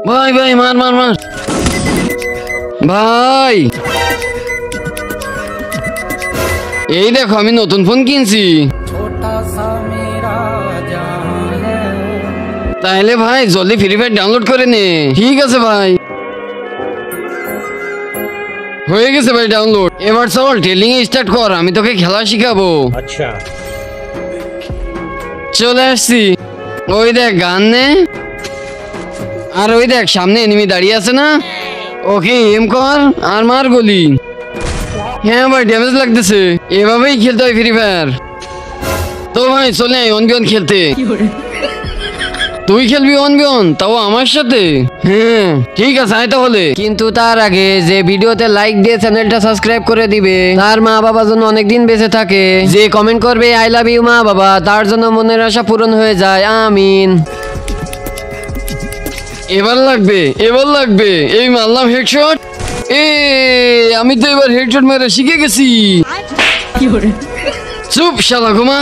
ভাই ভাই মার মার মার ভাই। এই দেখো আমি নতুন ফোন কিনছি। তাহলে ভাই জলদি ফ্রি ফায়ার ডাউনলোড করে নে। ঠিক আছে ভাই, হয়ে গেছে ভাই ডাউনলোড। এবার চল টেলিং স্টার্ট কর, আমি তোকে খেলা শিখাবো। আচ্ছা চলে আসছি। ওই দেখ গান নে, আর ওই দেখ সামনে এনিমি দাঁড়িয়ে আছে না, ওকে এম কর আর মার গুলি। হ্যাঁ ভাই ড্যামেজ লাগতেছে, এভাবেই খেলতে হয় ফ্রি ফায়ার। তো ভাই চলে আয় 1v1 খেলতে। তুই খেলবি 1v1, তাও আমার সাথে? হ্যাঁ ঠিক আছে আয় তাহলে। কিন্তু তার আগে যে ভিডিওতে লাইক দিয়ে চ্যানেলটা সাবস্ক্রাইব করে দিবে, তার মা বাবা যেন অনেকদিন বেঁচে থাকে, যে কমেন্ট করবে আই লাভ ইউ মা বাবা, তার জন্য মনের আশা পূরণ হয়ে যায়, আমিন। এবার লাগবে, এবার লাগবে। এই মারলাম হেডশট। আমি তো এবার হেডশট মেরে শিখে গেছি। চুপ শালা ঘুমা।